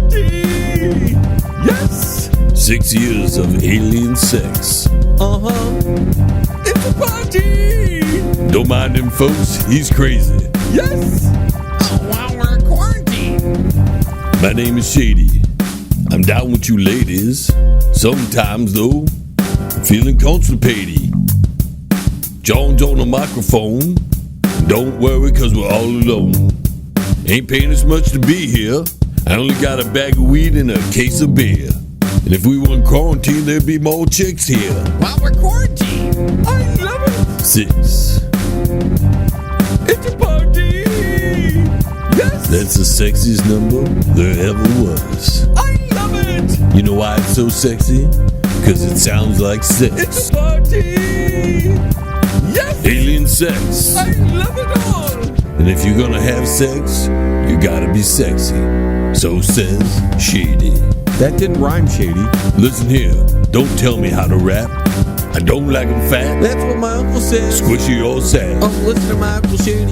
party! Yes! 6 years of alien sex. It's a party! Don't mind him, folks. He's crazy. Yes! Oh, while we're in quarantine. My name is Shady. I'm down with you ladies. Sometimes, though, I'm feeling constipated. John's on the microphone. Don't worry, cause we're all alone. Ain't paying as much to be here. I only got a bag of weed and a case of beer. And if we were in quarantine, there'd be more chicks here. While we're quarantined. I love it. 6. It's a party. Yes. That's the sexiest number there ever was. I love it. You know why it's so sexy? Because it sounds like sex. It's a party. Yes. Alien sex. I love it all. And if you're gonna have sex, you gotta be sexy. So says Shady. That didn't rhyme, Shady. Listen here, don't tell me how to rap. I don't like them fat. That's what my uncle says. Squishy or sad. Oh, listen to my Uncle Shady.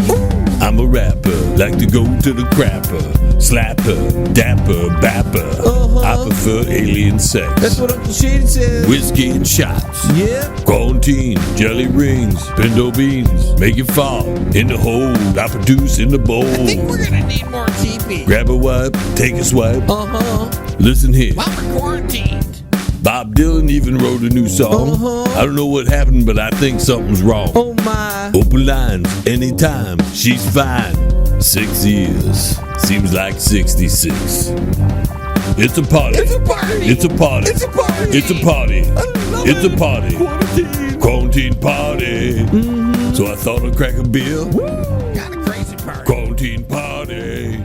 I'm a rapper, like to go to the crapper. Slapper, dapper, bapper. I prefer alien sex. That's what Uncle Shady says. Whiskey and shots. Yeah. Quarantine, jelly rings, pinto beans. Make it fall in the hole. I produce in the bowl. I think we're gonna need more TP. Grab a wipe, take a swipe. Listen here. While we're quarantined. Bob Dylan even wrote a new song. I don't know what happened, but I think something's wrong. Oh my. Open lines, anytime, she's fine. 6 years, seems like 66. It's a party. It's a party. It's a party. It's a party. It's a party. It's a party. Quarantine. Quarantine party. So I thought I'd crack a beer. Got a crazy party. Quarantine party.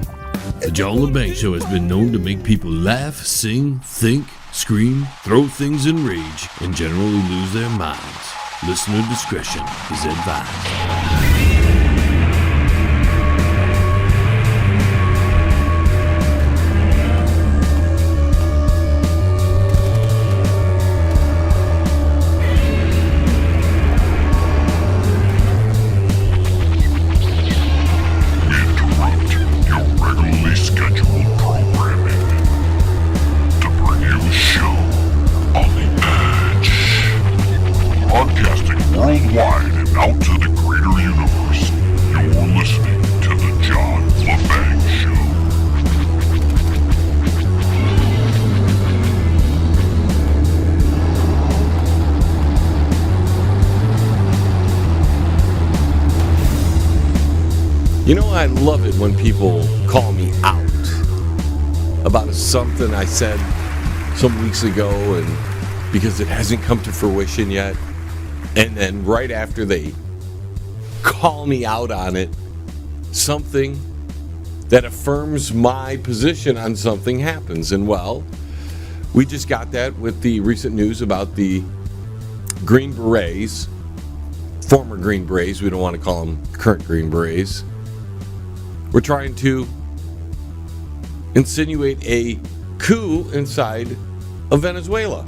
The John Lebang Show has been known to make people laugh, sing, think, scream, throw things in rage, and generally lose their minds. Listener discretion is advised. Worldwide and out to the greater universe, you're listening to the John Lebang Show. You know, I love it when people call me out about something I said some weeks ago, and because it hasn't come to fruition yet. And then right after they call me out on it, something that affirms my position on something happens. And well, we just got that with the recent news about the Green Berets, former Green Berets, we don't want to call them current Green Berets. We're trying to insinuate a coup inside of Venezuela.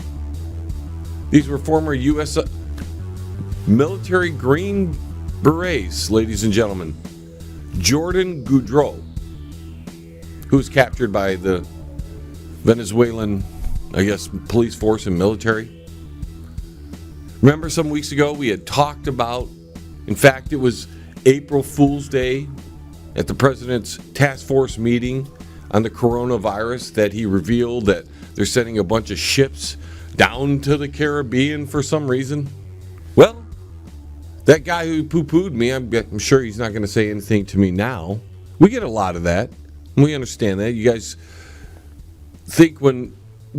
These were former U.S. military Green Berets, ladies and gentlemen. Jordan Goudreau, who was captured by the Venezuelan, I guess, police force and military. Remember some weeks ago we had talked about, in fact, it was April Fool's Day at the president's task force meeting on the coronavirus that he revealed that they're sending a bunch of ships down to the Caribbean for some reason. Well, that guy who poo-pooed me, I'm sure he's not going to say anything to me now. We get a lot of that. We understand that. You guys think when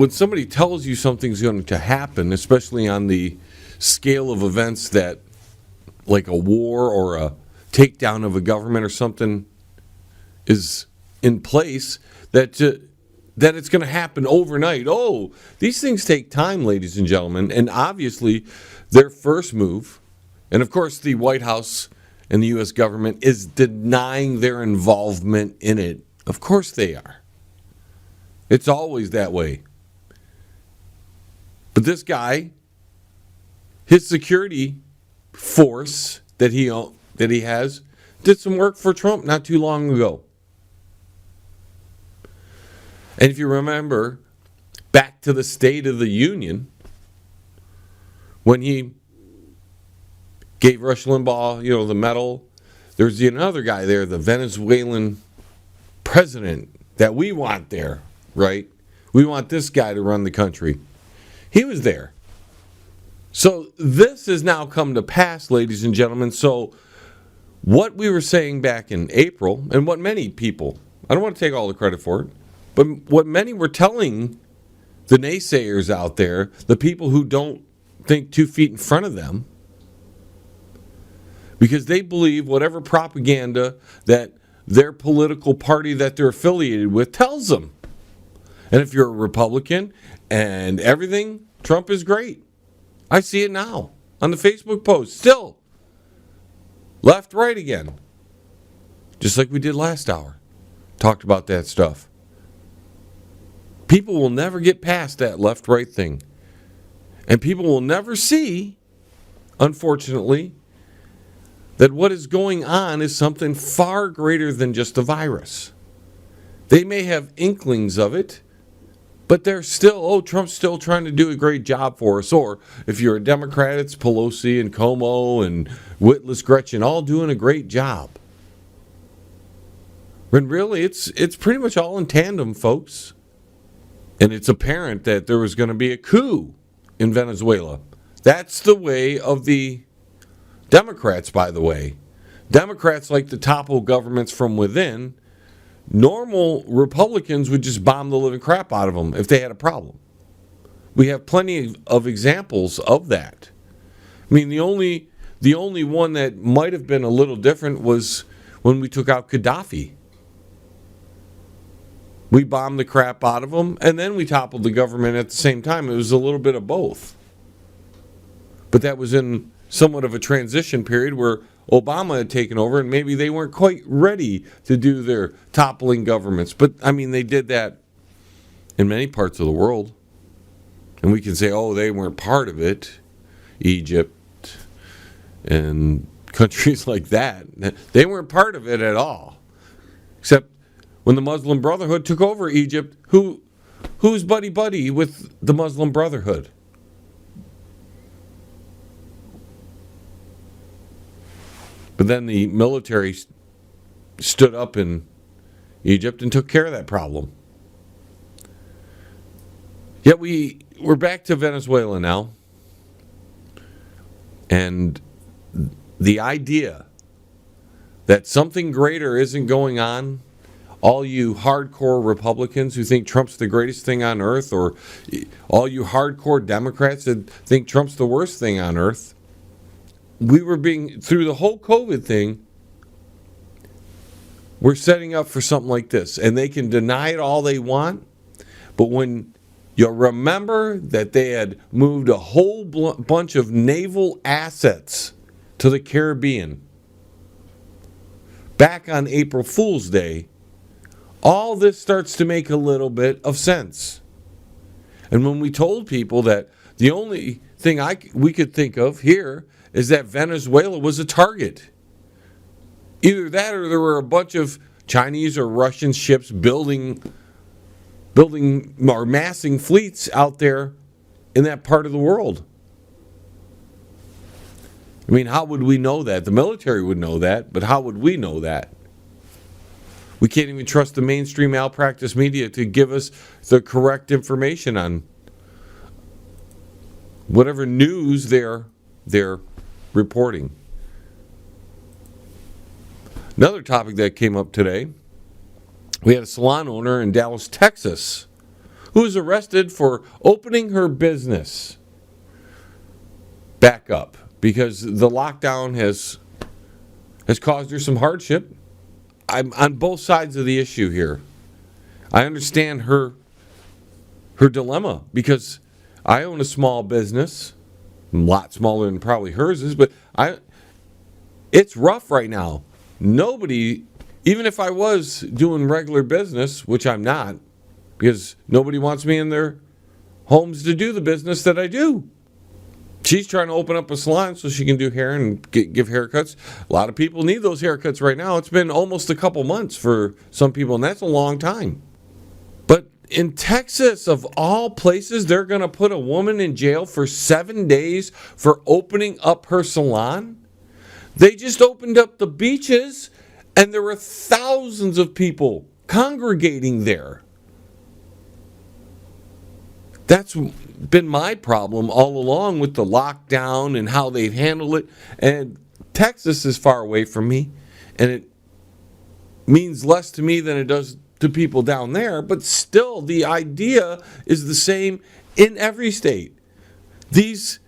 somebody tells you something's going to happen, especially on the scale of events that, like a war or a takedown of a government or something is in place, that it's going to happen overnight. Oh, these things take time, ladies and gentlemen. And obviously, their first move, and of course the White House and the U.S. government is denying their involvement in it. Of course they are. It's always that way. But this guy, his security force that he has, did some work for Trump not too long ago. And if you remember, back to the State of the Union, when he gave Rush Limbaugh, the medal, there's another guy there, the Venezuelan president that we want there, right? We want this guy to run the country. He was there. So this has now come to pass, ladies and gentlemen. So what we were saying back in April, and what many people, I don't want to take all the credit for it, but what many were telling the naysayers out there, the people who don't think 2 feet in front of them, because they believe whatever propaganda that their political party that they're affiliated with tells them. And if you're a Republican and everything, Trump is great. I see it now on the Facebook post. Still, left, right again. Just like we did last hour. Talked about that stuff. People will never get past that left, right thing. And people will never see, unfortunately, that what is going on is something far greater than just a virus. They may have inklings of it, but they're still, Trump's still trying to do a great job for us. Or if you're a Democrat, it's Pelosi and Cuomo and Witless Gretchen all doing a great job. When really, it's pretty much all in tandem, folks. And it's apparent that there was going to be a coup in Venezuela. That's the way of the Democrats, by the way. Democrats like to topple governments from within. Normal Republicans would just bomb the living crap out of them if they had a problem. We have plenty of examples of that. I mean, the only one that might have been a little different was when we took out Gaddafi. We bombed the crap out of them, and then we toppled the government at the same time. It was a little bit of both. But that was in somewhat of a transition period where Obama had taken over, and maybe they weren't quite ready to do their toppling governments. But, I mean, they did that in many parts of the world. And we can say, they weren't part of it. Egypt and countries like that. They weren't part of it at all. Except when the Muslim Brotherhood took over Egypt, who's buddy-buddy with the Muslim Brotherhood? But then the military stood up in Egypt and took care of that problem. Yet we're back to Venezuela now. And the idea that something greater isn't going on, all you hardcore Republicans who think Trump's the greatest thing on earth, or all you hardcore Democrats that think Trump's the worst thing on earth, we were through the whole COVID thing, we're setting up for something like this. And they can deny it all they want, but when you remember that they had moved a whole bunch of naval assets to the Caribbean back on April Fool's Day, all this starts to make a little bit of sense. And when we told people that the only thing we could think of here is that Venezuela was a target. Either that or there were a bunch of Chinese or Russian ships building or massing fleets out there in that part of the world. I mean, how would we know that? The military would know that, but how would we know that? We can't even trust the mainstream malpractice media to give us the correct information on whatever news they're reporting. Another topic that came up today, we had a salon owner in Dallas, Texas, who was arrested for opening her business back up because the lockdown has caused her some hardship. I'm on both sides of the issue here. I understand her dilemma because I own a small business, a lot smaller than probably hers is, but it's rough right now. Nobody, even if I was doing regular business, which I'm not, because nobody wants me in their homes to do the business that I do. She's trying to open up a salon so she can do hair and give haircuts. A lot of people need those haircuts right now. It's been almost a couple months for some people, and that's a long time. But in Texas, of all places, they're going to put a woman in jail for 7 days for opening up her salon. They just opened up the beaches, and there were thousands of people congregating there. That's been my problem all along with the lockdown and how they've handled it. And Texas is far away from me, and it means less to me than it does to people down there. But still, the idea is the same in every state. These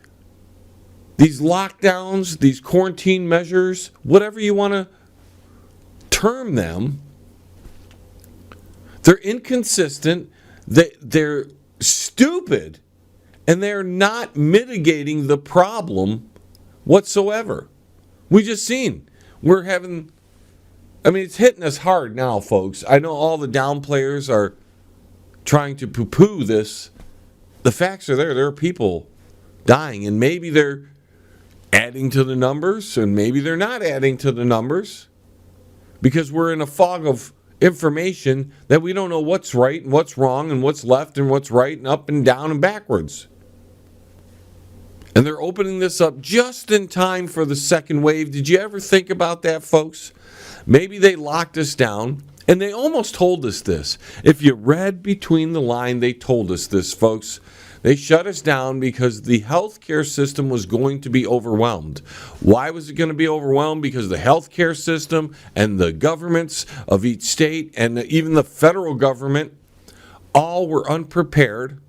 lockdowns, these quarantine measures, whatever you want to term them, they're inconsistent. They're stupid, and they're not mitigating the problem whatsoever. We just seen it's hitting us hard now, folks. I know all the down players are trying to poo-poo this. The facts are there. There are people dying, and maybe they're adding to the numbers, and maybe they're not adding to the numbers, because we're in a fog of information that we don't know what's right and what's wrong and what's left and what's right and up and down and backwards. And they're opening this up just in time for the second wave. Did you ever think about that, folks? Maybe they locked us down, and they almost told us this. If you read between the line, they told us this, folks. They shut us down because the healthcare system was going to be overwhelmed. Why was it going to be overwhelmed? Because the healthcare system and the governments of each state and even the federal government all were unprepared,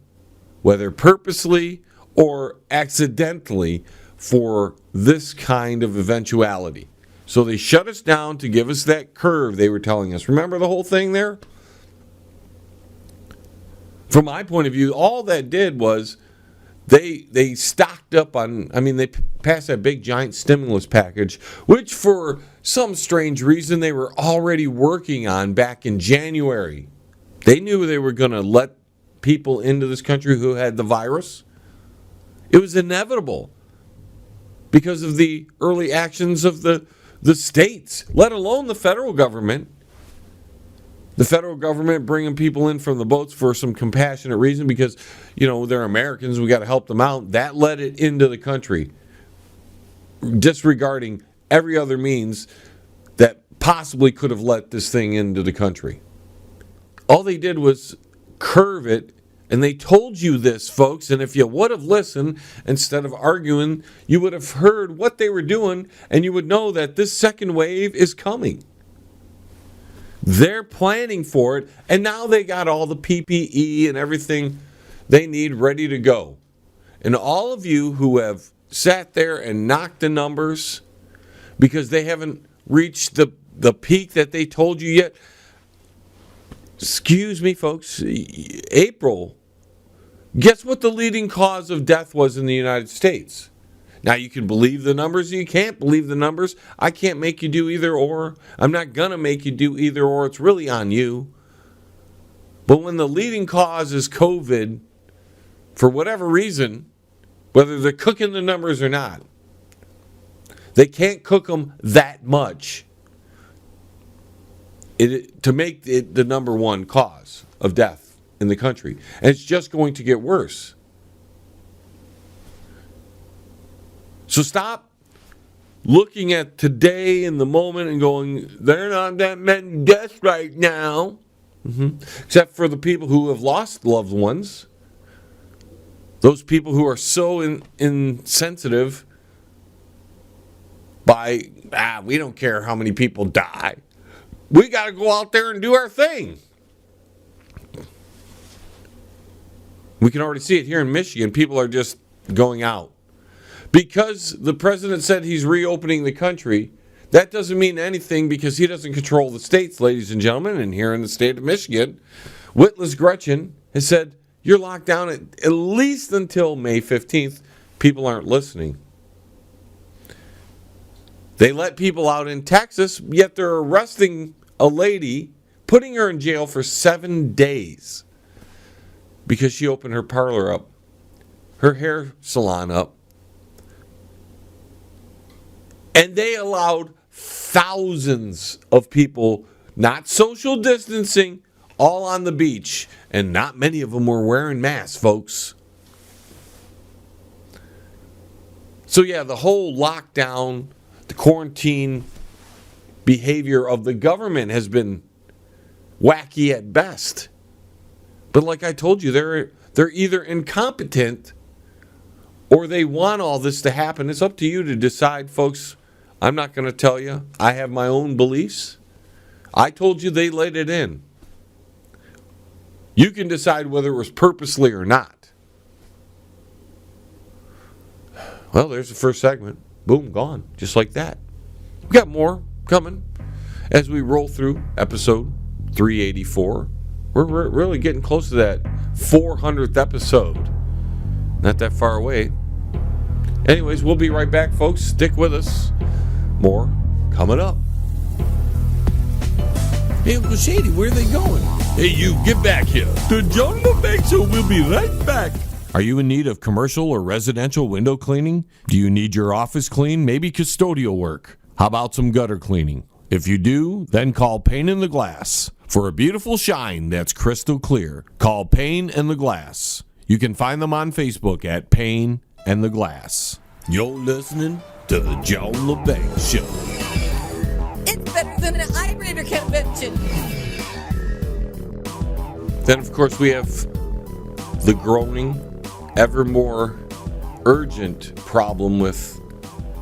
whether purposely or accidentally, for this kind of eventuality. So they shut us down to give us that curve they were telling us. Remember the whole thing there? From my point of view, all that did was they stocked up on, they passed that big giant stimulus package, which for some strange reason they were already working on back in January. They knew they were going to let people into this country who had the virus. It was inevitable because of the early actions of the states, let alone the federal government. The federal government bringing people in from the boats for some compassionate reason because, they're Americans, we got to help them out. That let it into the country, disregarding every other means that possibly could have let this thing into the country. All they did was curve it, and they told you this, folks, and if you would have listened instead of arguing, you would have heard what they were doing, and you would know that this second wave is coming. They're planning for it, and now they got all the PPE and everything they need ready to go. And all of you who have sat there and knocked the numbers because they haven't reached the peak that they told you yet, excuse me, folks, April, guess what the leading cause of death was in the United States? Now, you can believe the numbers, you can't believe the numbers. I can't make you do either or. I'm not going to make you do either or. It's really on you. But when the leading cause is COVID, for whatever reason, whether they're cooking the numbers or not, they can't cook them that much to make it the number one cause of death in the country. And it's just going to get worse. So stop looking at today in the moment and going, there are not that many deaths right now. Except for the people who have lost loved ones. Those people who are so insensitive by, we don't care how many people die. We got to go out there and do our thing. We can already see it here in Michigan. People are just going out. Because the president said he's reopening the country, that doesn't mean anything because he doesn't control the states, ladies and gentlemen. And here in the state of Michigan, Witless Gretchen has said, you're locked down at least until May 15th. People aren't listening. They let people out in Texas, yet they're arresting a lady, putting her in jail for 7 days because she opened her parlor up, her hair salon up. And they allowed thousands of people, not social distancing, all on the beach, and not many of them were wearing masks, folks. So yeah, the whole lockdown, the quarantine behavior of the government has been wacky at best. But like I told you, they're either incompetent or they want all this to happen. It's up to you to decide, folks. I'm not going to tell you. I have my own beliefs. I told you they let it in. You can decide whether it was purposely or not. Well, there's the first segment. Boom, gone. Just like that. We got more coming as we roll through episode 384. We're really getting close to that 400th episode. Not that far away. Anyways, we'll be right back, folks. Stick with us. More coming up. Hey, Uncle Shady, where are they going? Hey, you, get back here. The John Lebang Show will be right back. Are you in need of commercial or residential window cleaning? Do you need your office cleaned? Maybe custodial work? How about some gutter cleaning? If you do, then call Pane in the Glass. For a beautiful shine that's crystal clear, call Pane and the Glass. You can find them on Facebook at Pane and the Glass. You're listening to the John Lebang Show. It's better than an Ibrader convention. Then, of course, we have the growing, ever more urgent problem with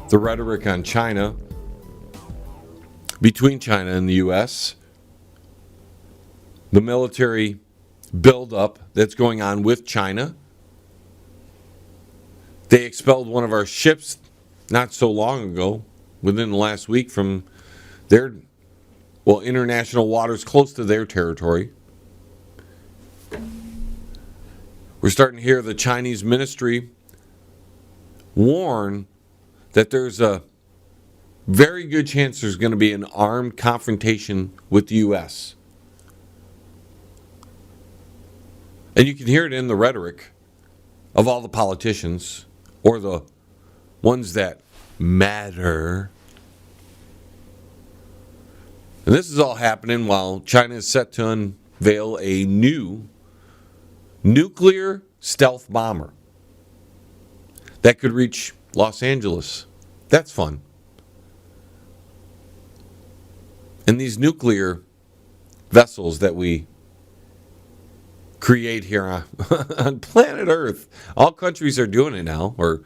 the rhetoric on China, between China and the U.S., the military buildup that's going on with China. They expelled one of our ships not so long ago, within the last week, from their, international waters close to their territory. We're starting to hear the Chinese ministry warn that there's a very good chance there's going to be an armed confrontation with the U.S. And you can hear it in the rhetoric of all the politicians, or the ones that matter. And this is all happening while China is set to unveil a new nuclear stealth bomber that could reach Los Angeles. That's fun. And these nuclear vessels that we create here on planet Earth, all countries are doing it now, or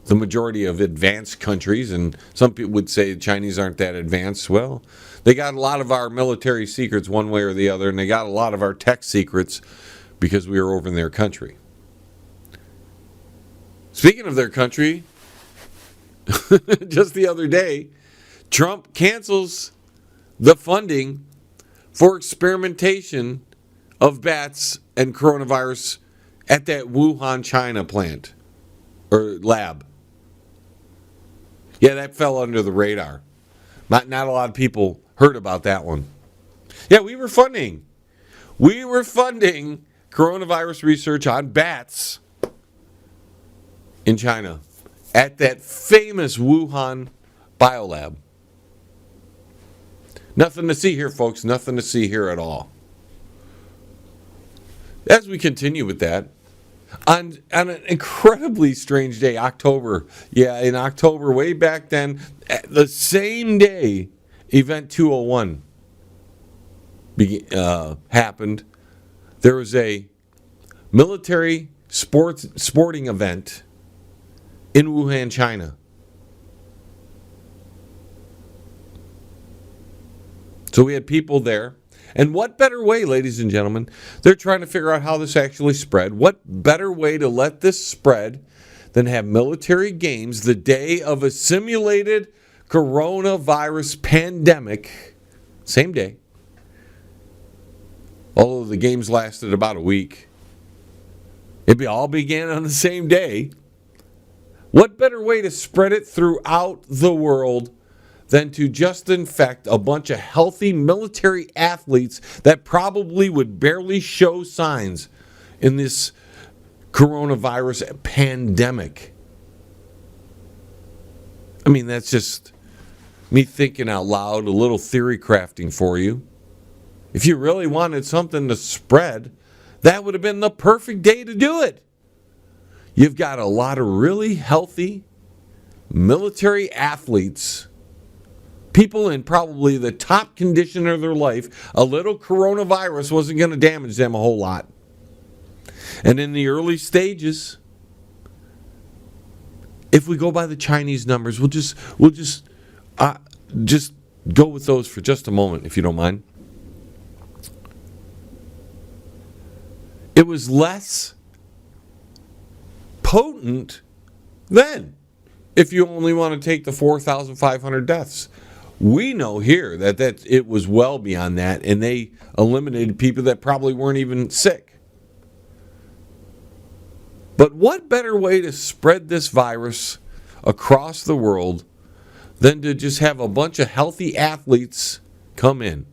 the majority of advanced countries, and some people would say the Chinese aren't that advanced. Well, they got a lot of our military secrets one way or the other, and they got a lot of our tech secrets because we were over in their country. Speaking of their country, just the other day, Trump cancels the funding for experimentation of bats and coronavirus at that Wuhan, China plant or lab. Yeah, that fell under the radar. Not a lot of people heard about that one. Yeah, we were funding coronavirus research on bats in China at that famous Wuhan biolab. Nothing to see here, folks. Nothing to see here at all. As we continue with that, on an incredibly strange day, October. Yeah, in October, way back then, the same day, Event 201 happened. There was a military sporting event in Wuhan, China. So we had people there. And what better way, ladies and gentlemen, they're trying to figure out how this actually spread. What better way to let this spread than have military games the day of a simulated coronavirus pandemic, same day. Although the games lasted about a week. It all began on the same day. What better way to spread it throughout the world than to just infect a bunch of healthy military athletes that probably would barely show signs in this coronavirus pandemic? I mean, that's just me thinking out loud, a little theory crafting for you. If you really wanted something to spread, that would have been the perfect day to do it. You've got a lot of really healthy military athletes, people in probably the top condition of their life. A little coronavirus wasn't going to damage them a whole lot. And in the early stages, if we go by the Chinese numbers, we'll just go with those for just a moment, if you don't mind. It was less potent then, if you only want to take the 4,500 deaths. We know here that it was well beyond that, and they eliminated people that probably weren't even sick. But what better way to spread this virus across the world than to just have a bunch of healthy athletes come in?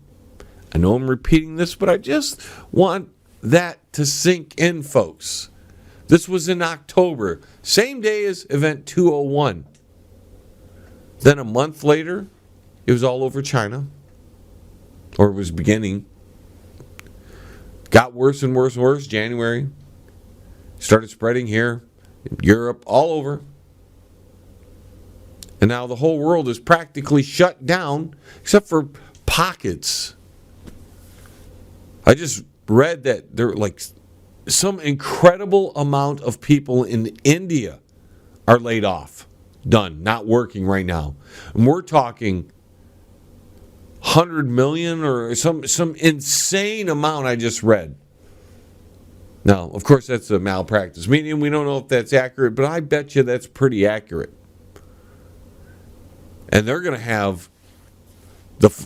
I know I'm repeating this, but I just want that to sink in, folks. This was in October, same day as Event 201. Then a month later, it was all over China, or it was beginning. Got worse and worse and worse. January, started spreading here, Europe, all over. And now the whole world is practically shut down, except for pockets. I just read that there are some incredible amount of people in India are laid off, done, not working right now. And we're talking 100 million or some insane amount I just read. Now, of course, that's a malpractice, meaning we don't know if that's accurate, but I bet you that's pretty accurate. And they're going to have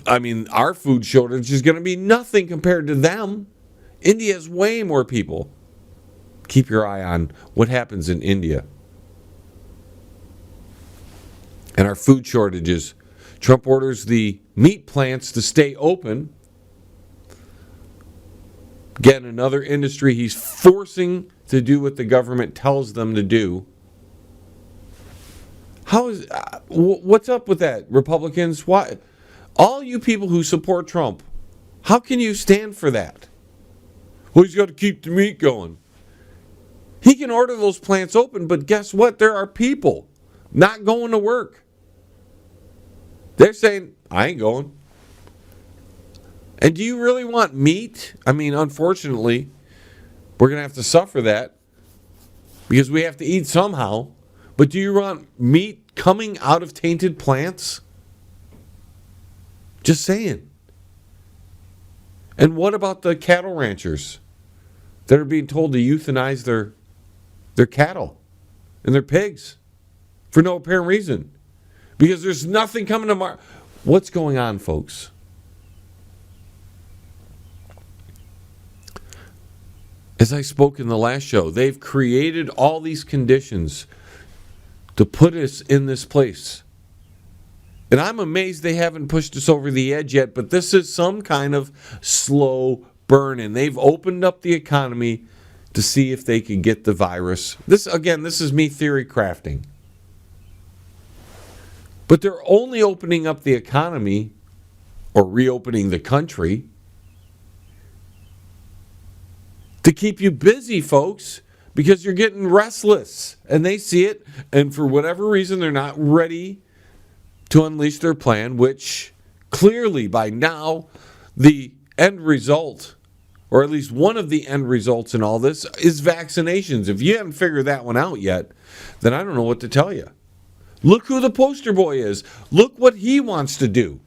our food shortage is going to be nothing compared to them. India has way more people. Keep your eye on what happens in India. And our food shortages. Trump orders the meat plants to stay open. Again, another industry he's forcing to do what the government tells them to do. What's up with that, Republicans? Why? All you people who support Trump, how can you stand for that? Well, he's got to keep the meat going. He can order those plants open, but guess what? There are people not going to work. They're saying, I ain't going. And do you really want meat? I mean, unfortunately, we're going to have to suffer that because we have to eat somehow. But do you want meat coming out of tainted plants? Just saying. And what about the cattle ranchers that are being told to euthanize their cattle and their pigs for no apparent reason? Because there's nothing coming to market. What's going on, folks? As I spoke in the last show, they've created all these conditions to put us in this place. And I'm amazed they haven't pushed us over the edge yet, but this is some kind of slow burn, and they've opened up the economy to see if they can get the virus. This is me theory crafting. But they're only opening up the economy or reopening the country to keep you busy, folks, because you're getting restless. And they see it, and for whatever reason, they're not ready to unleash their plan, which clearly by now the end result, or at least one of the end results in all this, is vaccinations. If you haven't figured that one out yet, then I don't know what to tell you. Look who the poster boy is. Look what he wants to do.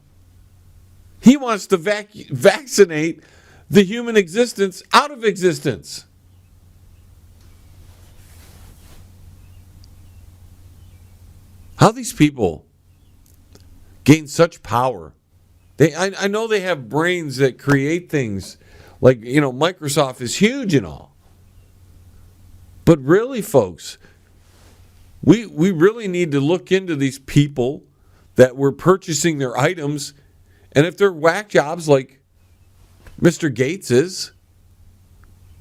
He wants to vaccinate the human existence out of existence. How these people gain such power. I know they have brains that create things. Like, Microsoft is huge and all. But really, folks, we really need to look into these people that were purchasing their items. And if they're whack jobs like Mr. Gates is,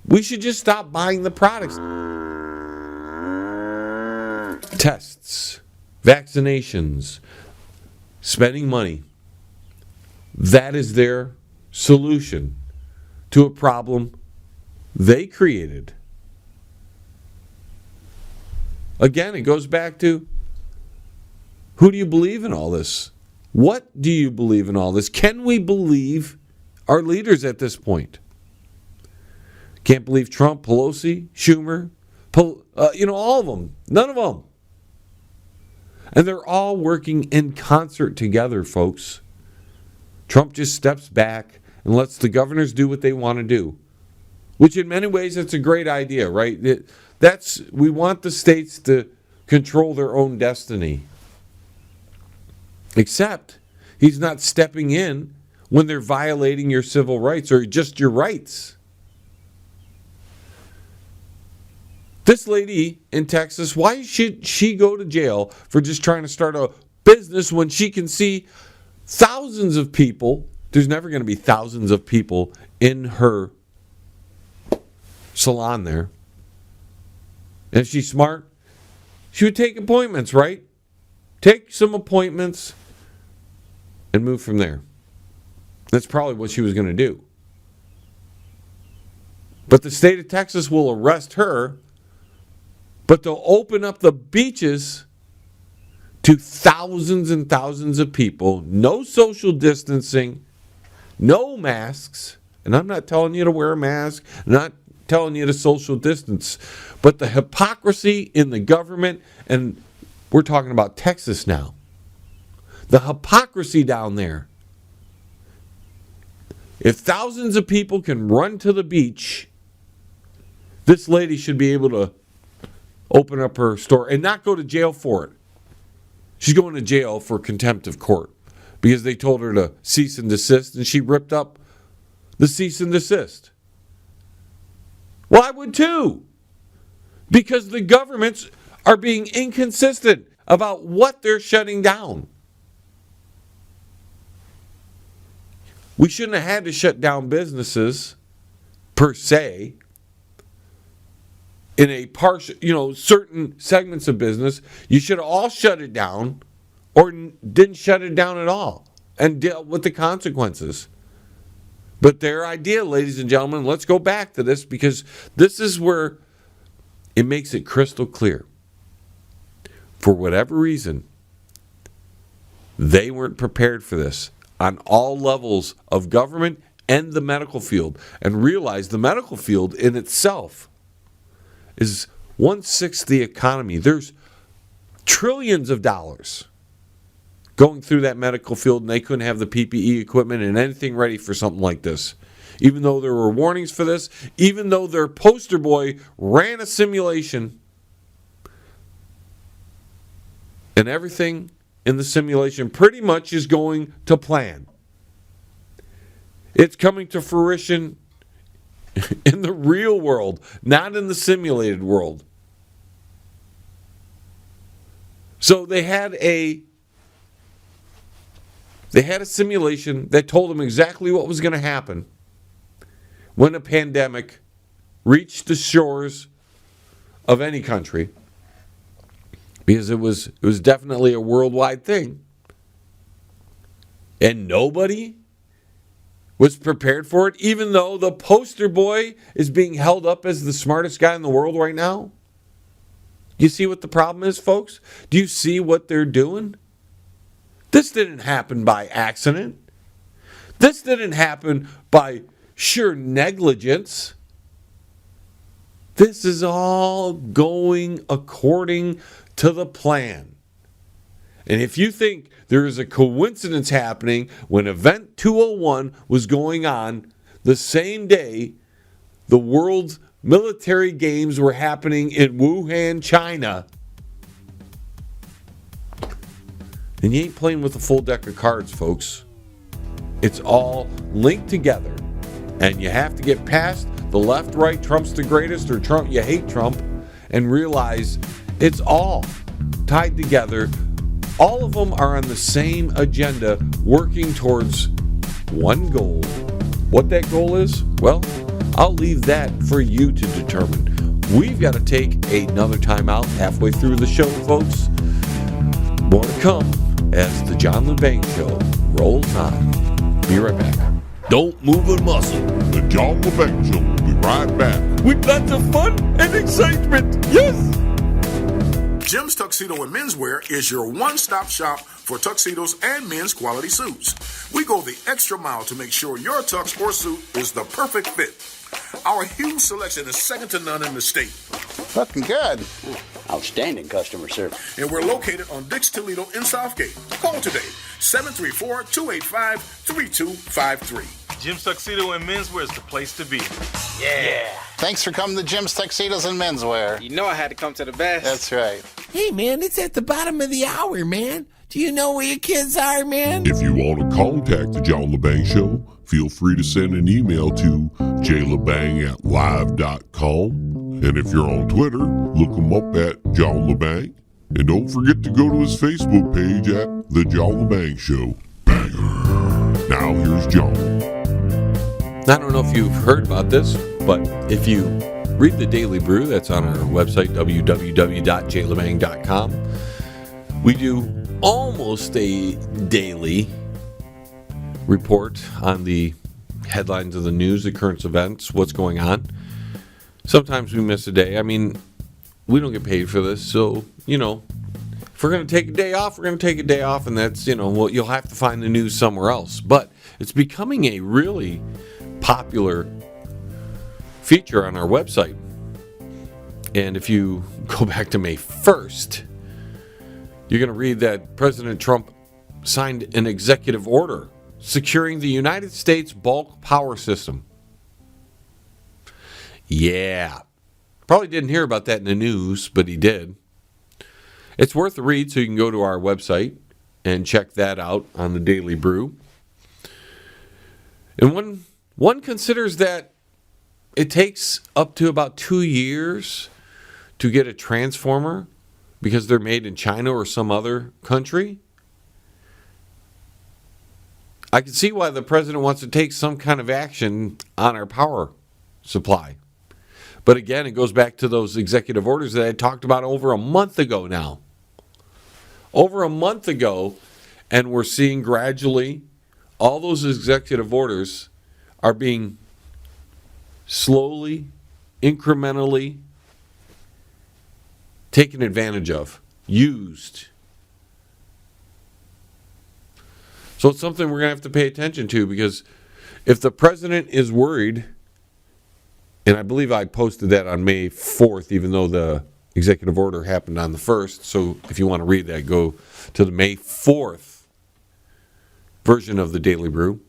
we should just stop buying the products. Tests, vaccinations, spending money. That is their solution to a problem they created. Again, it goes back to, who do you believe in all this? What do you believe in all this? Can we believe our leaders at this point? Can't believe Trump, Pelosi, Schumer, all of them. None of them. And they're all working in concert together, folks. Trump just steps back and lets the governors do what they want to do, which in many ways, it's a great idea, right? We want the states to control their own destiny. Except he's not stepping in when they're violating your civil rights or just your rights. This lady in Texas, why should she go to jail for just trying to start a business when she can see thousands of people? There's never going to be thousands of people in her salon there. And if she's smart, she would take appointments, right? Take some appointments and move from there. That's probably what she was going to do. But the state of Texas will arrest her, but they'll open up the beaches to thousands and thousands of people. No social distancing, no masks. And I'm not telling you to wear a mask, I'm not telling you to social distance. But the hypocrisy in the government, and we're talking about Texas now. The hypocrisy down there. If thousands of people can run to the beach, this lady should be able to open up her store and not go to jail for it. She's going to jail for contempt of court because they told her to cease and desist, and she ripped up the cease and desist. Well, I would too, because the governments are being inconsistent about what they're shutting down. We shouldn't have had to shut down businesses per se. In a partial, certain segments of business, you should have all shut it down or didn't shut it down at all and dealt with the consequences. But their idea, ladies and gentlemen, let's go back to this because this is where it makes it crystal clear. For whatever reason, they weren't prepared for this on all levels of government and the medical field. And realize the medical field in itself is 1/6 the economy. There's trillions of dollars going through that medical field, and they couldn't have the PPE equipment and anything ready for something like this. Even though there were warnings for this, even though their poster boy ran a simulation, and everything in the simulation pretty much is going to plan. It's coming to fruition in the real world, not in the simulated world. So they had a simulation that told them exactly what was going to happen when a pandemic reached the shores of any country, because it was definitely a worldwide thing. And nobody was prepared for it, even though the poster boy is being held up as the smartest guy in the world right now. You see what the problem is, folks? Do you see what they're doing? This didn't happen by accident. This didn't happen by sheer negligence. This is all going according to the plan. And if you think there is a coincidence happening when Event 201 was going on the same day the World Military Games were happening in Wuhan, China, then you ain't playing with a full deck of cards, folks. It's all linked together. And you have to get past the left, right, Trump's the greatest, or Trump, you hate Trump, and realize it's all tied together. All of them are on the same agenda, working towards one goal. What that goal is, well, I'll leave that for you to determine. We've got to take another time out halfway through the show, folks. More to come as the John Lebang Show rolls on. Be right back. Don't move a muscle. The John Lebang Show will be right back. With lots of fun and excitement. Yes. Jim's Tuxedo and Menswear is your one-stop shop for tuxedos and men's quality suits. We go the extra mile to make sure your tux or suit is the perfect fit. Our huge selection is second to none in the state. Looking good. Outstanding customer service. And we're located on Dix Toledo in Southgate. Call today, 734-285-3253. Jim's Tuxedo and Menswear is the place to be. Yeah. Thanks for coming to Jim's Tuxedos and Menswear. You know I had to come to the best. That's right. Hey, man, it's at the bottom of the hour, man. Do you know where your kids are, man? If you want to contact the John Lebang Show, feel free to send an email to jlebang@live.com. And if you're on Twitter, look him up at John Lebang. And don't forget to go to his Facebook page at The John Lebang Show. Banger. Now here's John. I don't know if you've heard about this, but if you read the Daily Brew, that's on our website, www.jlebang.com. We do almost a daily report on the headlines of the news, the current events, what's going on. Sometimes we miss a day. I mean, we don't get paid for this, so, if we're going to take a day off, we're going to take a day off, and that's, well, you'll have to find the news somewhere else. But it's becoming a really popular feature on our website. And if you go back to May 1st, you're going to read that President Trump signed an executive order securing the United States bulk power system. Yeah. Probably didn't hear about that in the news, but he did. It's worth a read, so you can go to our website and check that out on the Daily Brew. And one considers that it takes up to about 2 years to get a transformer because they're made in China or some other country. I can see why the president wants to take some kind of action on our power supply. But again, it goes back to those executive orders that I talked about over a month ago now. Over a month ago, and we're seeing gradually all those executive orders are being slowly, incrementally taken advantage of, used. So it's something we're going to have to pay attention to, because if the president is worried, and I believe I posted that on May 4th, even though the executive order happened on the 1st. So if you want to read that, go to the May 4th version of the Daily Brew.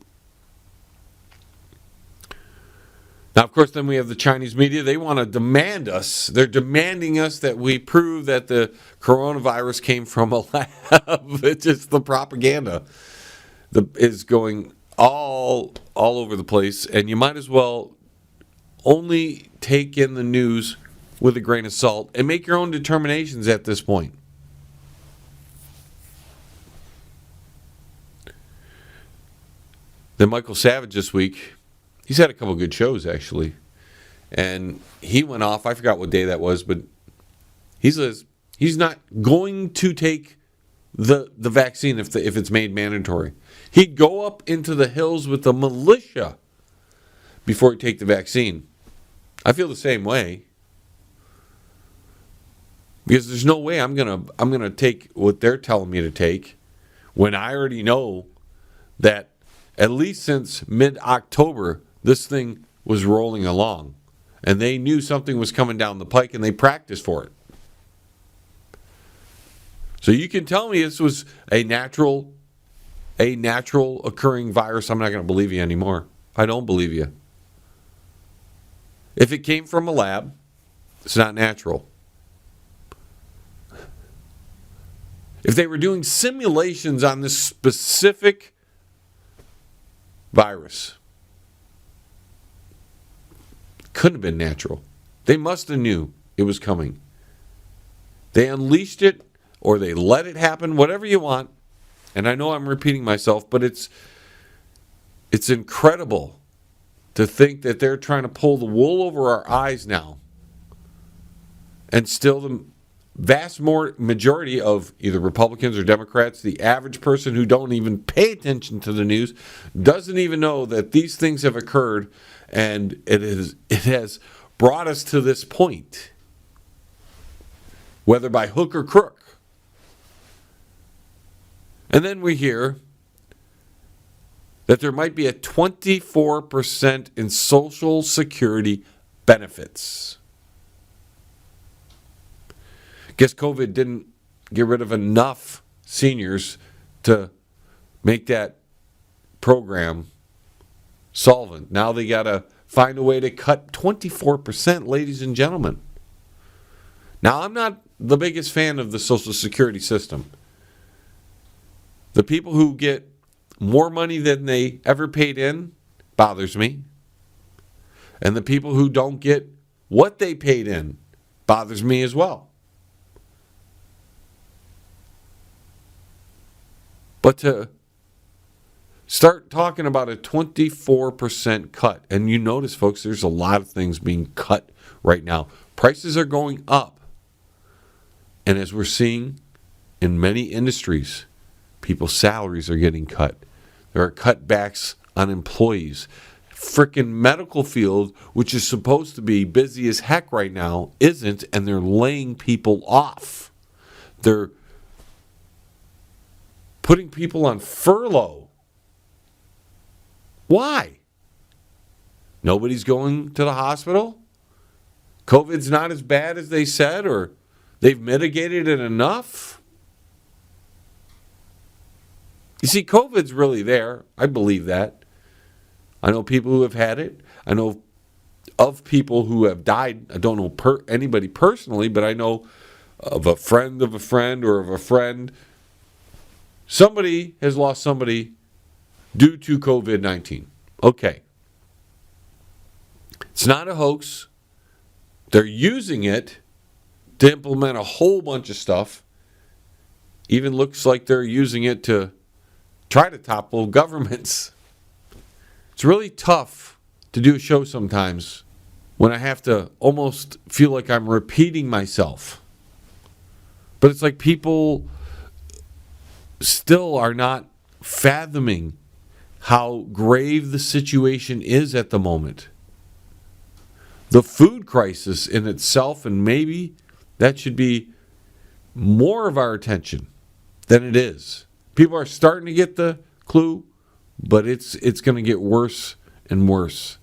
Now, of course, then we have the Chinese media. They want to demand us. They're demanding us that we prove that the coronavirus came from a lab. It's just the propaganda that is going all over the place. And you might as well only take in the news with a grain of salt and make your own determinations at this point. Then Michael Savage this week, he's had a couple good shows actually. And he went off, I forgot what day that was, but he says he's not going to take the vaccine if it's made mandatory. He'd go up into the hills with the militia before he'd take the vaccine. I feel the same way. Because there's no way I'm gonna take what they're telling me to take when I already know that at least since mid-October this thing was rolling along. And they knew something was coming down the pike and they practiced for it. So you can tell me this was a natural occurring virus, I'm not going to believe you anymore. I don't believe you. If it came from a lab, it's not natural. If they were doing simulations on this specific virus, it couldn't have been natural. They must have knew it was coming. They unleashed it or they let it happen, whatever you want. And I know I'm repeating myself, but it's incredible to think that they're trying to pull the wool over our eyes now and still vast majority of either Republicans or Democrats, the average person who don't even pay attention to the news, doesn't even know that these things have occurred, and it has brought us to this point, whether by hook or crook. And then we hear that there might be a 24% in Social Security benefits. Guess COVID didn't get rid of enough seniors to make that program solvent. Now they got to find a way to cut 24%, ladies and gentlemen. Now, I'm not the biggest fan of the Social Security system. The people who get more money than they ever paid in bothers me. And the people who don't get what they paid in bothers me as well. But to start talking about a 24% cut, and you notice, folks, there's a lot of things being cut right now. Prices are going up. And as we're seeing in many industries, people's salaries are getting cut. There are cutbacks on employees. Frickin' medical field, which is supposed to be busy as heck right now, isn't, and they're laying people off. They're putting people on furlough. Why? Nobody's going to the hospital? COVID's not as bad as they said, or they've mitigated it enough? You see, COVID's really there. I believe that. I know people who have had it. I know of people who have died. I don't know anybody personally, but I know of a friend or of a friend. Somebody has lost somebody due to COVID-19. Okay. It's not a hoax. They're using it to implement a whole bunch of stuff. Even looks like they're using it to try to topple governments. It's really tough to do a show sometimes when I have to almost feel like I'm repeating myself. But it's like people still are not fathoming how grave the situation is at the moment. The food crisis in itself, and maybe that should be more of our attention than it is. People are starting to get the clue, but it's going to get worse and worse.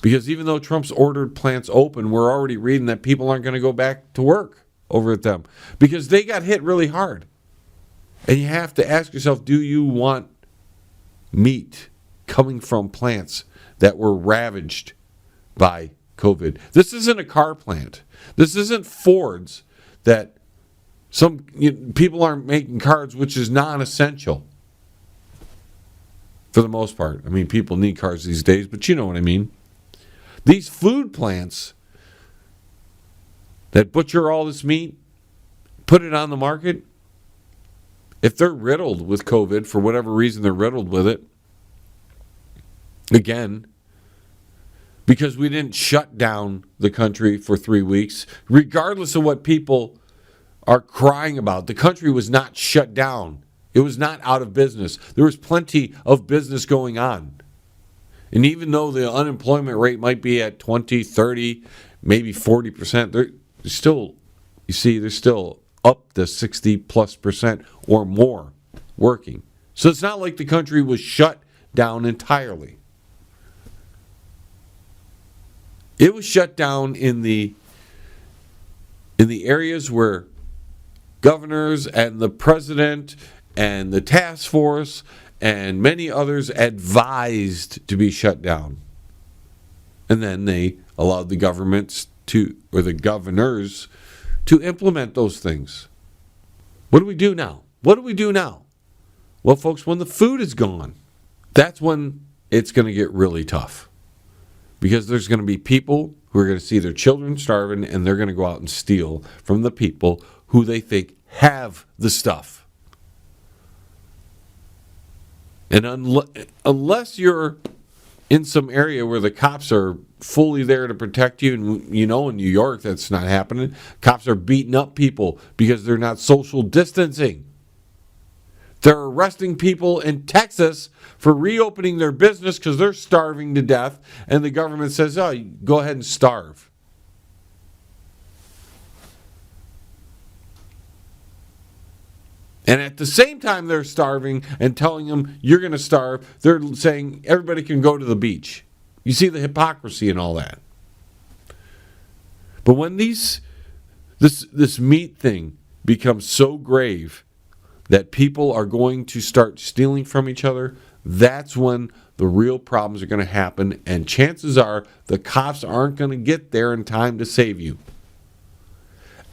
Because even though Trump's ordered plants open, we're already reading that people aren't going to go back to work over at them because they got hit really hard. And you have to ask yourself, do you want meat coming from plants that were ravaged by COVID? This isn't a car plant. This isn't Ford's that people aren't making cars, which is non-essential for the most part. I mean, people need cars these days, but you know what I mean. These food plants that butcher all this meat, put it on the market, if they're riddled with COVID, for whatever reason they're riddled with it, again, because we didn't shut down the country for 3 weeks, regardless of what people are crying about, the country was not shut down. It was not out of business. There was plenty of business going on. And even though the unemployment rate might be at 20, 30, maybe 40%, they're still up to 60+% or more working. So it's not like the country was shut down entirely. It was shut down in the areas where governors and the president and the task force and many others advised to be shut down. And then they allowed the governors to implement those things. What do we do now? Well, folks, when the food is gone, that's when it's going to get really tough. Because there's going to be people who are going to see their children starving, and they're going to go out and steal from the people who they think have the stuff. And unless you're in some area where the cops are fully there to protect you, and in New York that's not happening. Cops are beating up people because they're not social distancing. They're arresting people in Texas for reopening their business because they're starving to death, and the government says, oh, go ahead and starve. And at the same time they're starving and telling them you're going to starve, they're saying everybody can go to the beach. You see the hypocrisy and all that. But when this meat thing becomes so grave that people are going to start stealing from each other, that's when the real problems are going to happen, and chances are the cops aren't going to get there in time to save you.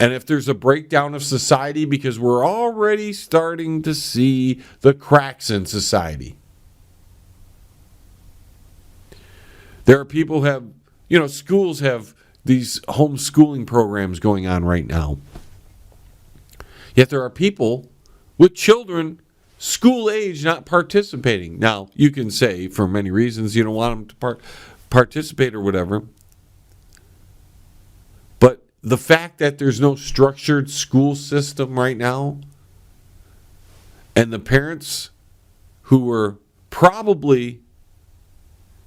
And if there's a breakdown of society, because we're already starting to see the cracks in society. There are people who have, schools have these homeschooling programs going on right now. Yet there are people with children school age not participating. Now, you can say for many reasons you don't want them to participate or whatever. But the fact that there's no structured school system right now, and the parents who were probably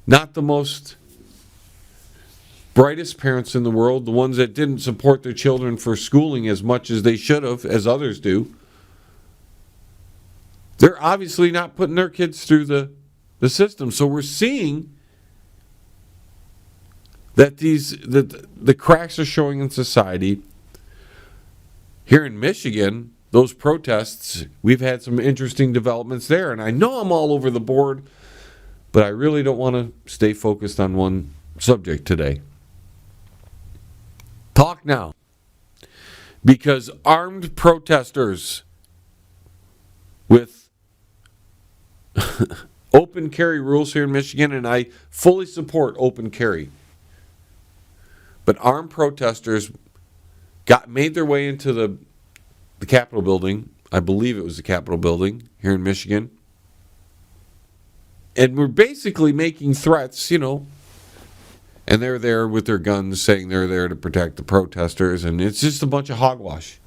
not the most brightest parents in the world, the ones that didn't support their children for schooling as much as they should have, as others do, they're obviously not putting their kids through the system. So we're seeing that the cracks are showing in society. Here in Michigan, those protests, we've had some interesting developments there. And I know I'm all over the board, but I really don't want to stay focused on one subject today. Talk now. Because armed protesters with open carry rules here in Michigan, and I fully support open carry. But armed protesters made their way into the Capitol building. I believe it was the Capitol building here in Michigan. And were basically making threats, and they're there with their guns saying they're there to protect the protesters, and it's just a bunch of hogwash.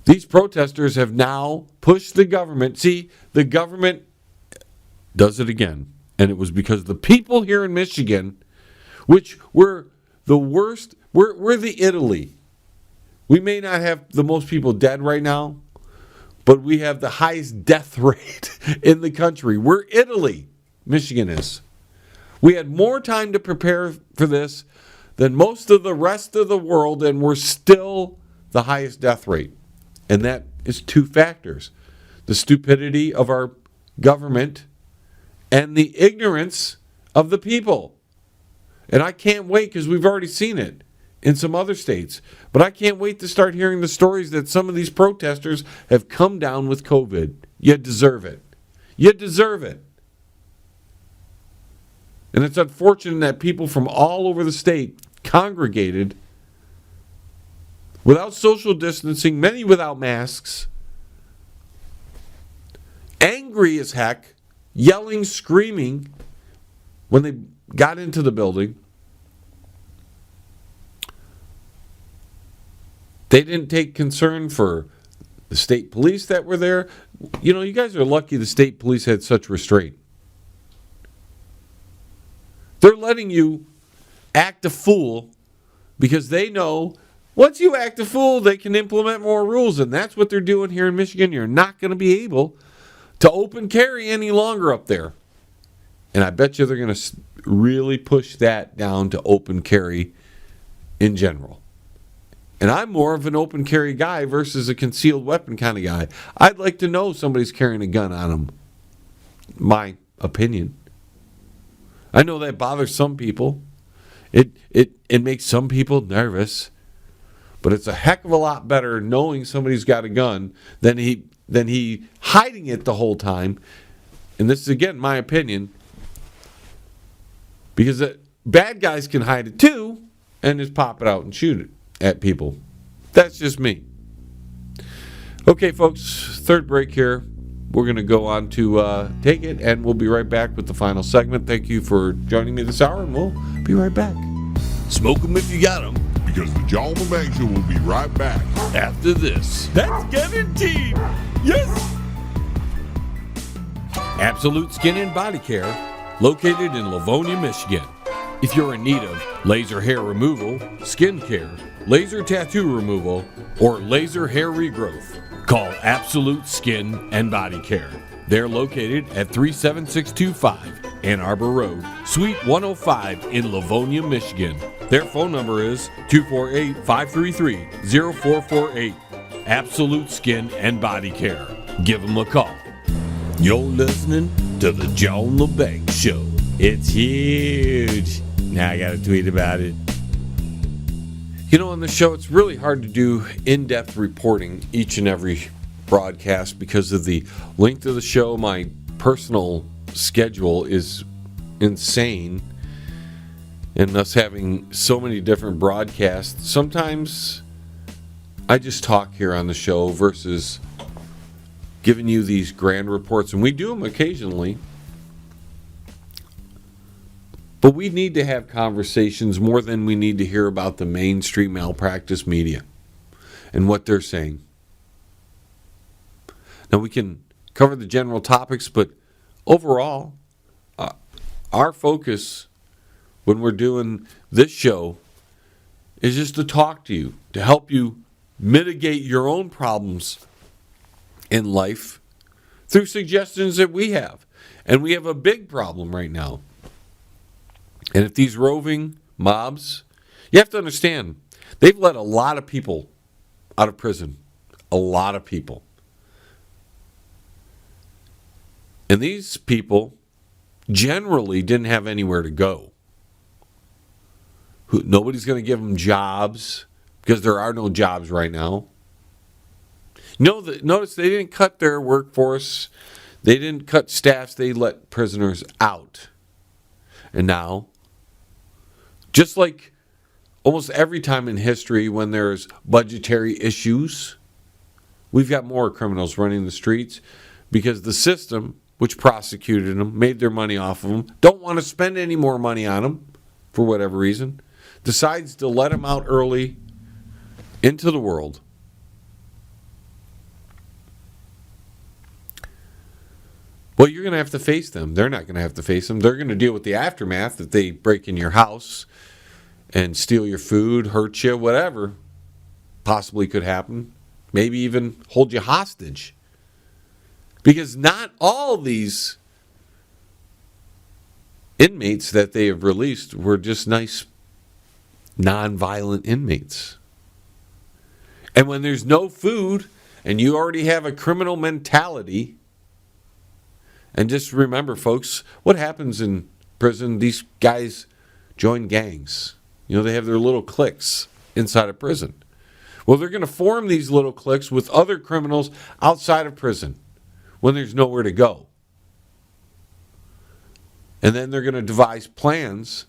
These protesters have now pushed the government. See, the government does it again. And it was because the people here in Michigan, which were the worst, we're the Italy. We may not have the most people dead right now, but we have the highest death rate in the country. We're Italy, Michigan is. We had more time to prepare for this than most of the rest of the world, and we're still the highest death rate. And that is two factors. The stupidity of our government and the ignorance of the people. And I can't wait, because we've already seen it in some other states. But I can't wait to start hearing the stories that some of these protesters have come down with COVID. You deserve it. You deserve it. And it's unfortunate that people from all over the state congregated without social distancing, many without masks, angry as heck, yelling, screaming when they got into the building. They didn't take concern for the state police that were there. You guys are lucky the state police had such restraint. They're letting you act a fool because they know once you act a fool, they can implement more rules. And that's what they're doing here in Michigan. You're not going to be able to open carry any longer up there. And I bet you they're going to really push that down to open carry in general. And I'm more of an open carry guy versus a concealed weapon kind of guy. I'd like to know somebody's carrying a gun on them. My opinion. I know that bothers some people. It makes some people nervous. But it's a heck of a lot better knowing somebody's got a gun than he hiding it the whole time. And this is, again, my opinion. Because bad guys can hide it too and just pop it out and shoot it at people. That's just me. Okay, folks, third break here. we're going to go on to take it, and we'll be right back with the final segment. Thank you for joining me this hour, and we'll be right back. Smoke them if you got them. Because the John Lebang Show will be right back. After this. That's guaranteed. Yes. Absolute Skin and Body Care, located in Livonia, Michigan. If you're in need of laser hair removal, skin care, laser tattoo removal, or laser hair regrowth, call Absolute Skin and Body Care. They're located at 37625 Ann Arbor Road, Suite 105 in Livonia, Michigan. Their phone number is 248-533-0448. Absolute Skin and Body Care. Give them a call. You're listening to the John Lebang Show. It's huge. Now I got to tweet about it. You know, on the show, it's really hard to do in-depth reporting each and every broadcast because of the length of the show. My personal schedule is insane, and us having so many different broadcasts, sometimes I just talk here on the show versus giving you these grand reports, and we do them occasionally. But we need to have conversations more than we need to hear about the mainstream malpractice media and what they're saying. Now, we can cover the general topics, but overall, our focus when we're doing this show is just to talk to you, to help you mitigate your own problems in life through suggestions that we have. And we have a big problem right now. And if these roving mobs, you have to understand, they've let a lot of people out of prison. A lot of people. And these people generally didn't have anywhere to go. Nobody's going to give them jobs because there are no jobs right now. Notice they didn't cut their workforce. They didn't cut staffs. They let prisoners out. And now, just like almost every time in history when there's budgetary issues, we've got more criminals running the streets because the system, which prosecuted them, made their money off of them, don't want to spend any more money on them for whatever reason, decides to let them out early into the world. Well, you're going to have to face them. They're not going to have to face them. They're going to deal with the aftermath if they break in your house and steal your food, hurt you, whatever possibly could happen. Maybe even hold you hostage. Because not all these inmates that they have released were just nice, non-violent inmates. And when there's no food and you already have a criminal mentality, and just remember, folks, what happens in prison, these guys join gangs. You know, they have their little cliques inside of prison. Well, they're going to form these little cliques with other criminals outside of prison when there's nowhere to go. And then they're going to devise plans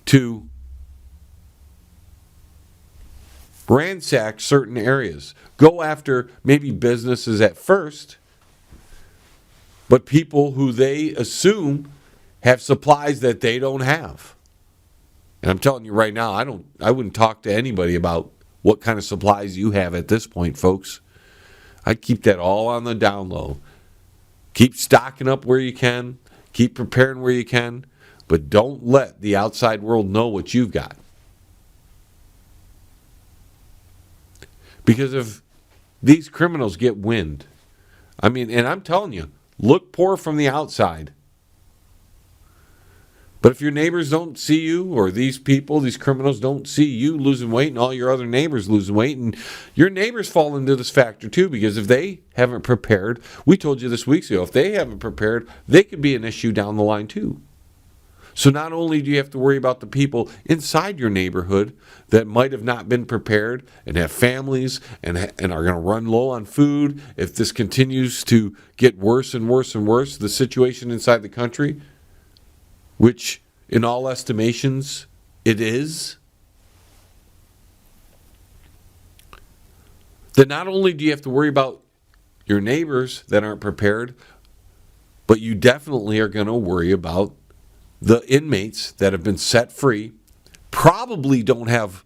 to ransack certain areas. Go after maybe businesses at first, but people who they assume have supplies that they don't have. And I'm telling you right now, I wouldn't talk to anybody about what kind of supplies you have at this point, folks. I'd keep that all on the down low. Keep stocking up where you can. Keep preparing where you can. But don't let the outside world know what you've got. Because if these criminals get wind, I mean, and I'm telling you, look poor from the outside. But if your neighbors don't see you, or these people, these criminals don't see you losing weight and all your other neighbors losing weight, and your neighbors fall into this factor too, because if they haven't prepared, we told you this weeks ago, if they haven't prepared, they could be an issue down the line too. So not only do you have to worry about the people inside your neighborhood that might have not been prepared and have families and are going to run low on food, if this continues to get worse and worse and worse, the situation inside the country, which in all estimations it is, then not only do you have to worry about your neighbors that aren't prepared, but you definitely are going to worry about the inmates that have been set free, probably don't have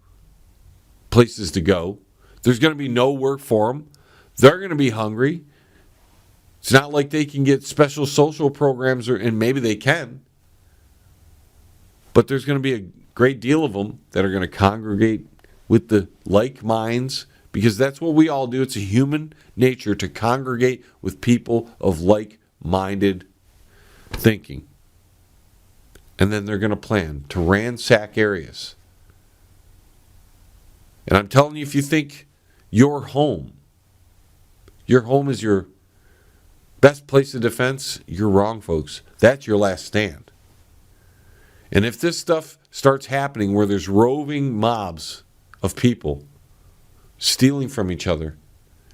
places to go. There's going to be no work for them. They're going to be hungry. It's not like they can get special social programs, and maybe they can. But there's going to be a great deal of them that are going to congregate with the like minds, because that's what we all do. It's a human nature to congregate with people of like-minded thinking. And then they're going to plan to ransack areas. And I'm telling you, if you think your home is your best place of defense, you're wrong, folks. That's your last stand. And if this stuff starts happening where there's roving mobs of people stealing from each other,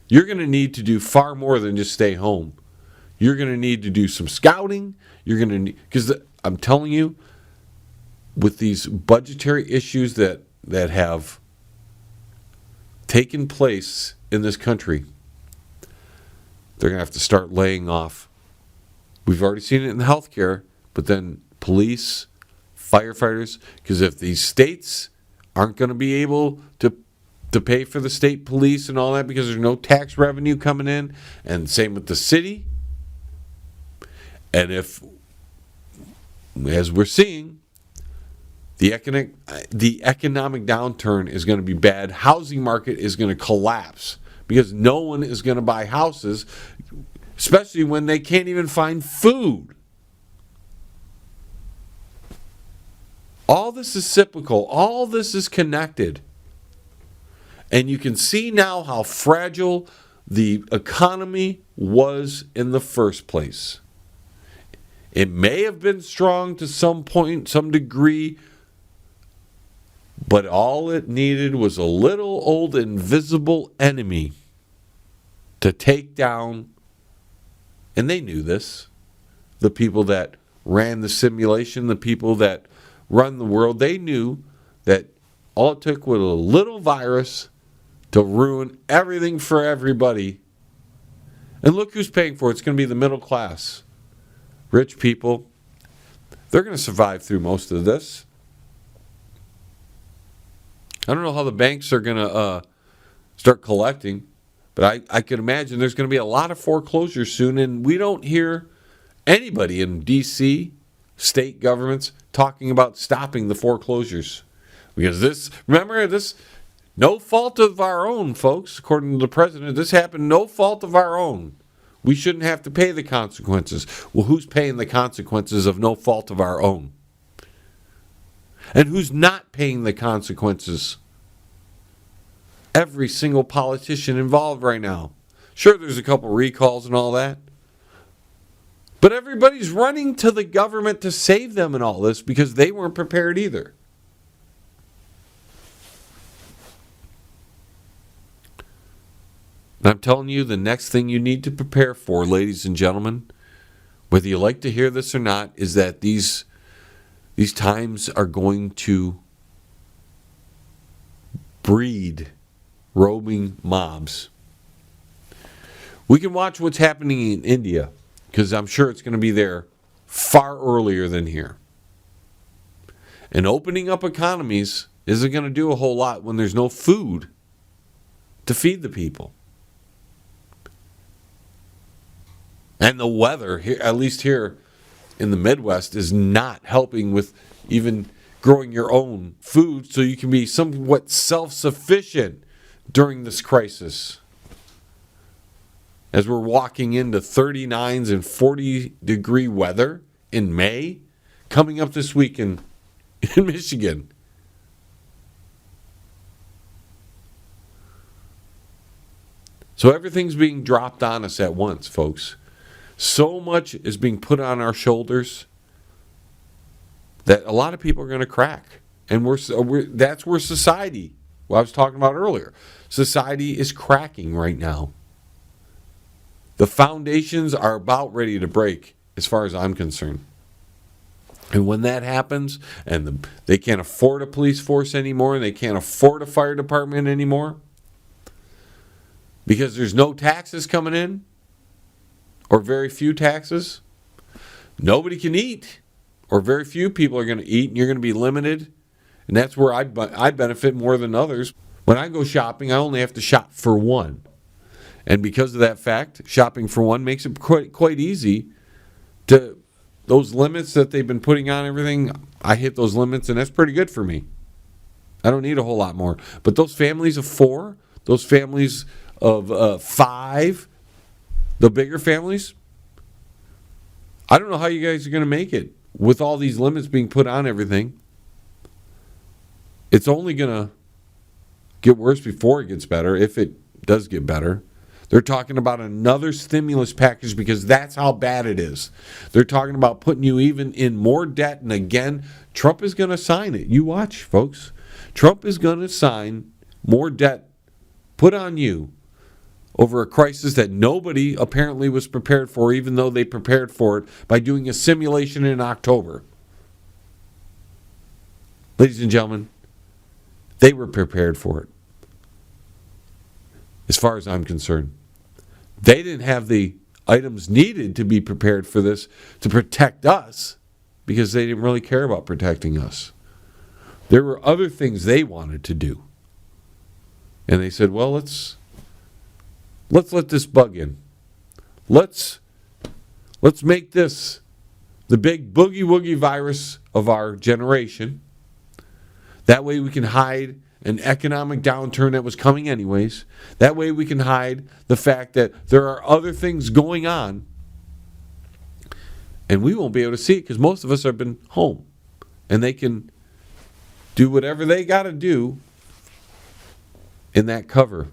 you're going to need to do far more than just stay home. You're going to need to do some scouting. You're going to need, because I'm telling you, with these budgetary issues that have taken place in this country, they're going to have to start laying off. We've already seen it in healthcare, but then police, firefighters, because if these states aren't going to be able to pay for the state police and all that because there's no tax revenue coming in, and same with the city, and if, as we're seeing, the economic downturn is going to be bad, housing market is going to collapse because no one is going to buy houses, especially when they can't even find food. All this is cyclical. All this is connected. And you can see now how fragile the economy was in the first place. It may have been strong to some point, some degree, but all it needed was a little old invisible enemy to take down, and they knew this, the people that ran the simulation, the people that run the world, they knew that all it took was a little virus to ruin everything for everybody. And look who's paying for it. It's going to be the middle class. Rich people. They're going to survive through most of this. I don't know how the banks are going to start collecting, but I could imagine there's going to be a lot of foreclosures soon, and we don't hear anybody in D.C., state governments, talking about stopping the foreclosures. Because this, remember, this, no fault of our own, folks, according to the president, this happened no fault of our own. We shouldn't have to pay the consequences. Well, who's paying the consequences of no fault of our own? And who's not paying the consequences? Every single politician involved right now. Sure, there's a couple recalls and all that. But everybody's running to the government to save them in all this because they weren't prepared either. And I'm telling you, the next thing you need to prepare for, ladies and gentlemen, whether you like to hear this or not, is that these times are going to breed roving mobs. We can watch what's happening in India, because I'm sure it's going to be there far earlier than here. And opening up economies isn't going to do a whole lot when there's no food to feed the people. And the weather, here, at least here in the Midwest, is not helping with even growing your own food so you can be somewhat self-sufficient during this crisis. As we're walking into 39s and 40-degree weather in May, coming up this week in Michigan. So everything's being dropped on us at once, folks. So much is being put on our shoulders that a lot of people are going to crack. And that's where society, what I was talking about earlier, society is cracking right now. The foundations are about ready to break, as far as I'm concerned. And when that happens, and they can't afford a police force anymore, and they can't afford a fire department anymore, because there's no taxes coming in, or very few taxes, nobody can eat, or very few people are going to eat, and you're going to be limited. And that's where I benefit more than others. When I go shopping, I only have to shop for one. And because of that fact, shopping for one makes it quite easy to, those limits that they've been putting on everything, I hit those limits, and that's pretty good for me. I don't need a whole lot more. But those families of 4, those families of 5, the bigger families, I don't know how you guys are going to make it with all these limits being put on everything. It's only going to get worse before it gets better, if it does get better. They're talking about another stimulus package because that's how bad it is. They're talking about putting you even in more debt. And again, Trump is going to sign it. You watch, folks. Trump is going to sign more debt put on you over a crisis that nobody apparently was prepared for, even though they prepared for it by doing a simulation in October. Ladies and gentlemen, they were prepared for it. As far as I'm concerned, they didn't have the items needed to be prepared for this to protect us because they didn't really care about protecting us. There were other things they wanted to do. And they said, well, let's let this bug in. Let's make this the big boogie woogie virus of our generation. That way we can hide an economic downturn that was coming anyways. That way we can hide the fact that there are other things going on. And we won't be able to see it because most of us have been home. And they can do whatever they got to do in that cover.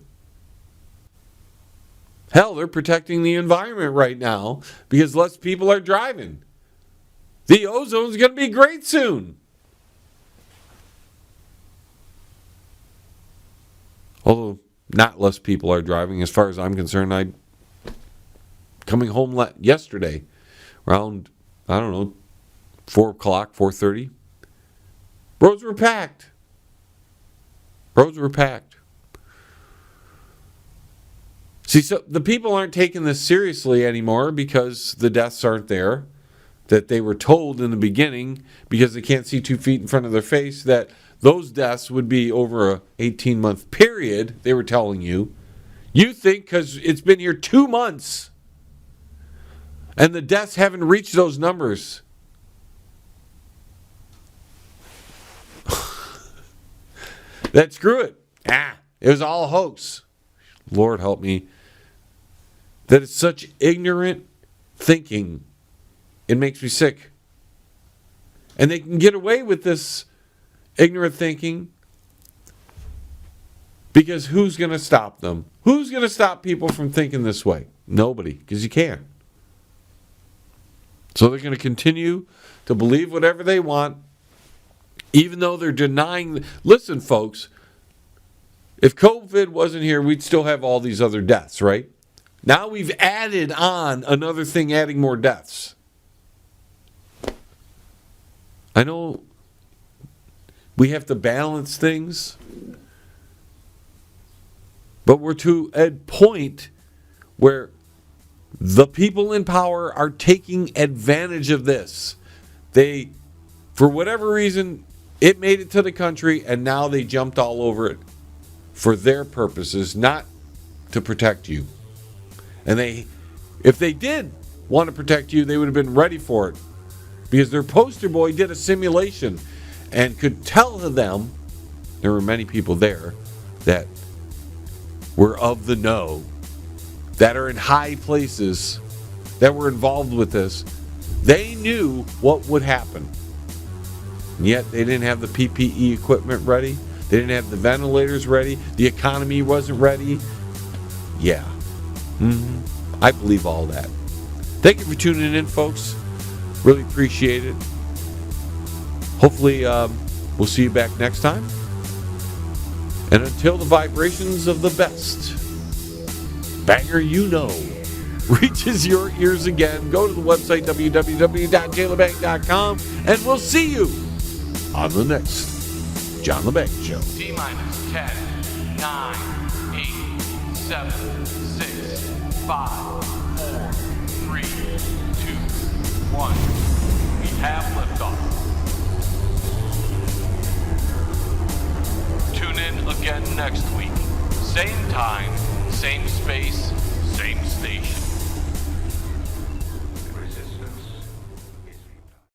Hell, they're protecting the environment right now because less people are driving. The ozone's going to be great soon. Although not less people are driving, as far as I'm concerned. Coming home yesterday around, 4 o'clock, 4:30. Roads were packed. See, so the people aren't taking this seriously anymore because the deaths aren't there. That they were told in the beginning, because they can't see 2 feet in front of their face, that those deaths would be over a 18-month period, they were telling you. You think because it's been here 2 months and the deaths haven't reached those numbers. That screw it. It was all a hoax. Lord help me. That it's such ignorant thinking. It makes me sick. And they can get away with this ignorant thinking because who's going to stop them? Who's going to stop people from thinking this way? Nobody, because you can't. So they're going to continue to believe whatever they want, even though they're denying. Listen, folks, if COVID wasn't here, we'd still have all these other deaths, right? Now we've added on another thing, adding more deaths. I know we have to balance things, but we're to a point where the people in power are taking advantage of this. They, for whatever reason, it made it to the country, and now they jumped all over it for their purposes, not to protect you. And if they did want to protect you, they would have been ready for it. Because their poster boy did a simulation and could tell them, there were many people there that were of the know, that are in high places, that were involved with this. They knew what would happen. And yet they didn't have the PPE equipment ready. They didn't have the ventilators ready. The economy wasn't ready. Yeah. I believe all that. Thank you for tuning in, folks. Really appreciate it. Hopefully, we'll see you back next time. And until the vibrations of the best banger reaches your ears again, go to the website www.jlebang.com, and we'll see you on the next John Lebang Show. T-minus 10, 9, 8, 7, 6, 5, 4, 3, 2, 1. We have liftoff. Tune in again next week. Same time, same space,